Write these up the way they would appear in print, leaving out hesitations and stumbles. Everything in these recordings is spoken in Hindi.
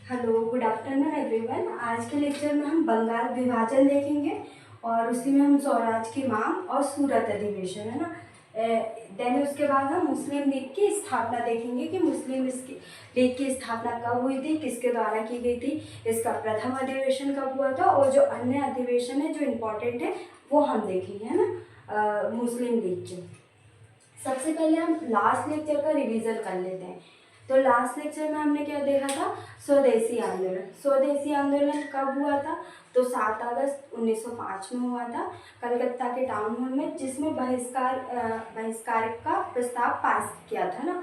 Hello, good afternoon everyone. आज के लेक्चर में हम बंगाल विभाजन देखेंगे और उसी में हम स्वराज की मांग और सूरत अधिवेशन है ना। देन उसके बाद हम मुस्लिम लीग की स्थापना देखेंगे कि मुस्लिम लीग की स्थापना कब हुई थी, किसके द्वारा की गई थी, इसका प्रथम अधिवेशन कब हुआ था और जो अन्य अधिवेशन है जो इम्पोर्टेंट है वो हम देखेंगे है ना मुस्लिम लीग के। सबसे पहले हम लास्ट लेक्चर का रिवीजन कर लेते हैं। तो लास्ट लेक्चर में हमने क्या देखा था, स्वदेशी आंदोलन। स्वदेशी आंदोलन कब हुआ था? तो 7 अगस्त 1905 में हुआ था कलकत्ता के टाउन हॉल में, जिसमें बहिष्कार का प्रस्ताव पास किया था ना।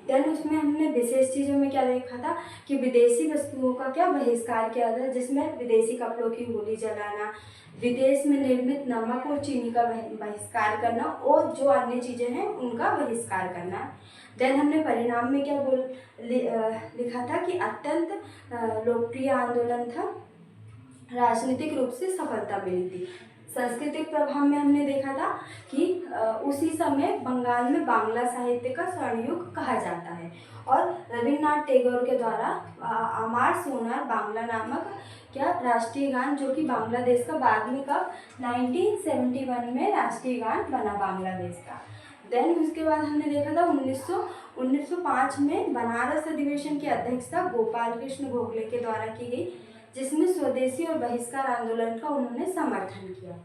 देन उसमें हमने विशेष चीज़ों में क्या देखा था कि विदेशी वस्तुओं का क्या बहिष्कार किया था, जिसमें विदेशी कपड़ों की होली जलाना, विदेश में निर्मित नमक और चीनी का बहिष्कार करना और जो अन्य चीज़ें हैं उनका बहिष्कार करना। देन हमने परिणाम में क्या लिखा था कि अत्यंत लोकप्रिय आंदोलन था, राजनीतिक रूप से सफलता मिली थी। सांस्कृतिक प्रभाव में हमने देखा था कि उसी समय बंगाल में बांग्ला साहित्य का स्वर्णयुग कहा जाता है और रविन्द्रनाथ टैगोर के द्वारा अमार सोनार बांग्ला नामक क्या राष्ट्रीय गान, जो कि बांग्लादेश का बाद में कब 1971 में राष्ट्रीय गान बना बांग्लादेश का। देन उसके बाद हमने देखा था 1905 में बनारस अधिवेशन की अध्यक्षता गोपाल कृष्ण गोखले के द्वारा की गई, जिसमें स्वदेशी और बहिष्कार आंदोलन का उन्होंने समर्थन किया।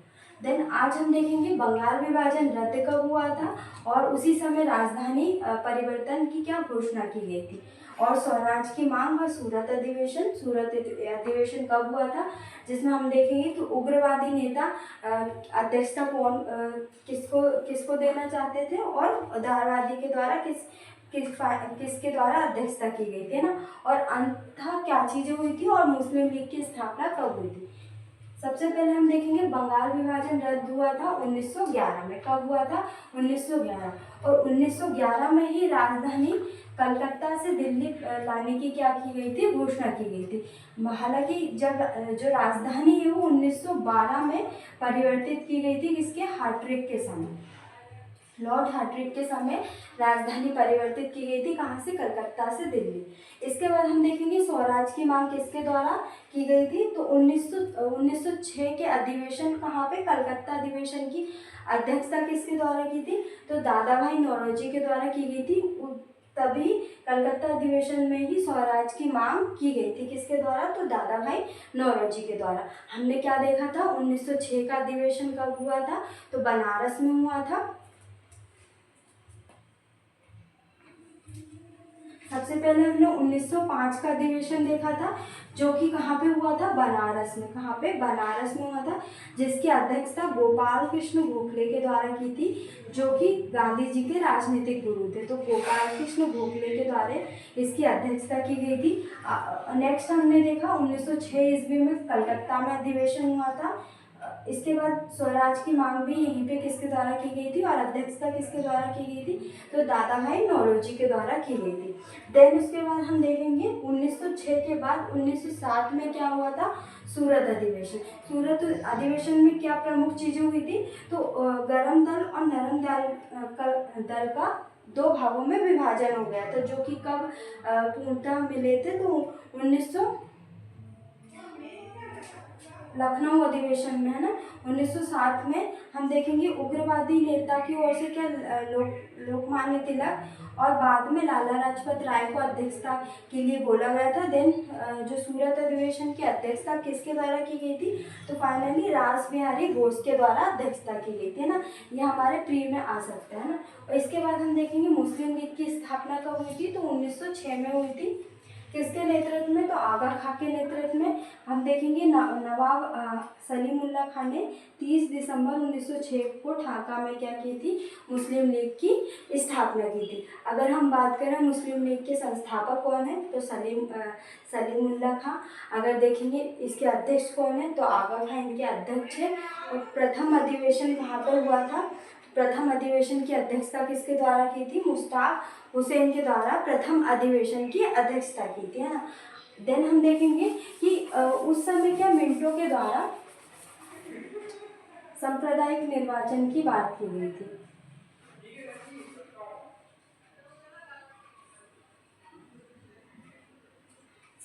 देन आज हम देखेंगे बंगाल विभाजन रद्द कब हुआ था और उसी समय राजधानी परिवर्तन की क्या घोषणा की गई थी, और स्वराज की मांग और सूरत अधिवेशन कब हुआ था, जिसमें हम देखेंगे कि उग्रवादी नेता अध्यक्षता कौन किसको देना चाहते थे और उदारवादी के द्वारा किसके द्वारा अध्यक्षता की गई थी ना, और अंततः क्या चीज़ें हुई थी और मुस्लिम लीग की स्थापना कब हुई थी। सबसे पहले हम देखेंगे बंगाल विभाजन रद्द हुआ था 1911 में। कब हुआ था? 1911। और 1911 में ही राजधानी कलकत्ता से दिल्ली लाने की क्या की गई थी, घोषणा की गई थी। हालांकि जब जो राजधानी है वो 1912 में परिवर्तित की गई थी, किसके? हार्ट्रिक के समय, लॉर्ड हार्ट्रिक के समय राजधानी परिवर्तित की गई थी। कहाँ से? कलकत्ता से दिल्ली। इसके बाद हम देखेंगे स्वराज की मांग किसके द्वारा की गई थी, तो 1906 के अधिवेशन, कहाँ पे? कलकत्ता अधिवेशन की अध्यक्षता किसके द्वारा की थी, तो दादा भाई नौरोजी के द्वारा की गई थी। तभी कलकत्ता अधिवेशन में ही स्वराज की मांग की गई थी, किसके द्वारा? तो दादा भाई नौरोजी के द्वारा। हमने क्या देखा था, 1906 का अधिवेशन कब हुआ था, तो बनारस में हुआ था। सबसे पहले हमने 1905 का अधिवेशन देखा था, जो कि कहाँ पे हुआ था? बनारस में। कहाँ पे? बनारस में हुआ था, जिसकी अध्यक्षता गोपाल कृष्ण गोखले के द्वारा की थी, जो कि गांधी जी के राजनीतिक गुरु थे। तो गोपाल कृष्ण गोखले के द्वारा इसकी अध्यक्षता की गई थी। नेक्स्ट हमने देखा 1906 ईस्वी में कलकत्ता में अधिवेशन हुआ था। इसके बाद स्वराज की मांग भी यहीं पे किसके द्वारा की गई थी और अध्यक्षता किसके द्वारा की गई थी, तो दादा भाई नौरोजी के द्वारा की गई थी। देन उसके बाद हम देखेंगे 1906 के बाद 1907 में क्या हुआ था, सूरत अधिवेशन। सूरत अधिवेशन में क्या प्रमुख चीज़ें हुई थी, तो गर्म दल और नरम दल का दो भागों में विभाजन हो गया था, जो कि कब पूर्णतः मिले थे, तो 1900 लखनऊ अधिवेशन में है ना 1907 में। हम देखेंगे उग्रवादी नेता की ओर से क्या लोकमान्य तिलक और बाद में लाला लाजपत राय को अध्यक्षता के लिए बोला गया था। देन जो सूरत अधिवेशन की अध्यक्षता किसके द्वारा की गई थी, तो फाइनली रास बिहारी घोष के द्वारा अध्यक्षता की गई थी ना। ये हमारे प्री में आ सकता है ना। और इसके बाद हम देखेंगे मुस्लिम लीग की स्थापना कब हुई थी, तो 1906 में हुई थी। किसके नेतृत्व में, तो आगा खां के नेतृत्व में। हम देखेंगे नवाब सलीमुल्लाह खान ने 30 दिसंबर 1906 को ढाका में क्या की थी, मुस्लिम लीग की स्थापना की थी। अगर हम बात करें मुस्लिम लीग के संस्थापक कौन है, तो सलीमुल्लाह खां। अगर देखेंगे इसके अध्यक्ष कौन है, तो आगा खां इनके अध्यक्ष है। और प्रथम अधिवेशन कहाँ पर हुआ था, प्रथम अधिवेशन की अध्यक्षता किसके द्वारा की थी, मुश्ताक हुसैन के द्वारा प्रथम अधिवेशन की अध्यक्षता की थी, है ना। देन हम देखेंगे कि उस समय क्या मिंटो के द्वारा सांप्रदायिक निर्वाचन की बात की गई थी।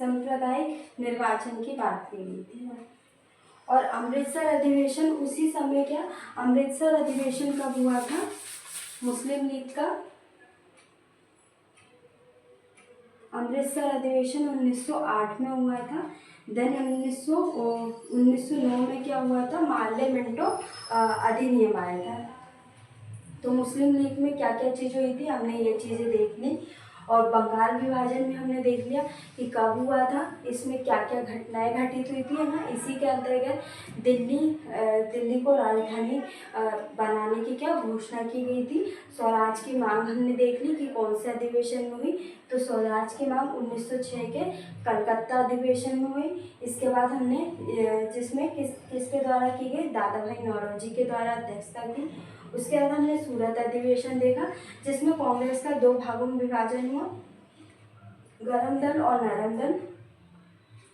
सांप्रदायिक निर्वाचन की बात की गई थी। और अमृतसर अधिवेशन उसी समय क्या, अमृतसर अधिवेशन कब हुआ था मुस्लिम लीग का? अमृतसर अधिवेशन 1908 में हुआ था। देन 1909 में क्या हुआ था, मार्ले मिंटो अधिनियम आया था। तो मुस्लिम लीग में क्या क्या चीज़ हुई थी, हमने ये चीज़ें देख ली। और बंगाल विभाजन में हमने देख लिया कि कब हुआ था, इसमें क्या क्या घटनाएं घटित हुई थी, है ना। इसी के अंतर्गत दिल्ली को राजधानी बनाने की क्या घोषणा की गई थी। स्वराज की मांग हमने देख ली कि कौन से अधिवेशन में हुई, तो स्वराज की मांग 1906 के कलकत्ता अधिवेशन में हुई। इसके बाद हमने जिसमें किसके द्वारा की गई, दादा भाई नौरोजी के द्वारा अध्यक्षता की। उसके बाद हमने सूरत अधिवेशन देखा, जिसमें कांग्रेस का 2 भागों में विभाजन हुआ, गरम दल और नरम दल।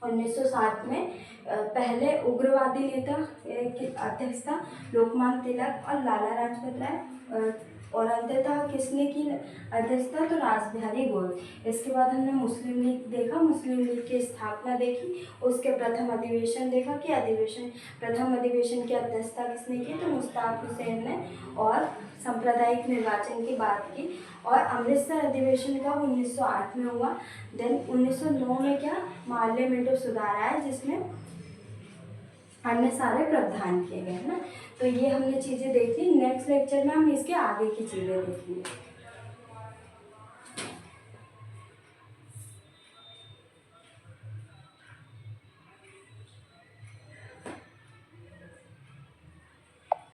1907 में पहले उग्रवादी नेता की अध्यक्षता लोकमान्य तिलक और लाला लाजपत राय, और अंततः किसने की अध्यक्षता, तो रासबिहारी घोष। इसके बाद हमने मुस्लिम लीग देखा, मुस्लिम लीग की स्थापना देखी, उसके प्रथम अधिवेशन देखा कि प्रथम अधिवेशन की अध्यक्षता किसने की, तो मुश्ताक हुसैन ने, और सांप्रदायिक निर्वाचन की बात की। और अमृतसर अधिवेशन का 1908 में हुआ। देन 1909 में क्या, मार्ले मिंटो सुधार आया, जिसमें अन्य सारे प्रावधान किए गए, है ना। तो ये हमने चीज़ें देखी। नेक्स्ट लेक्चर में हम इसके आगे की चीज़ें देखेंगे।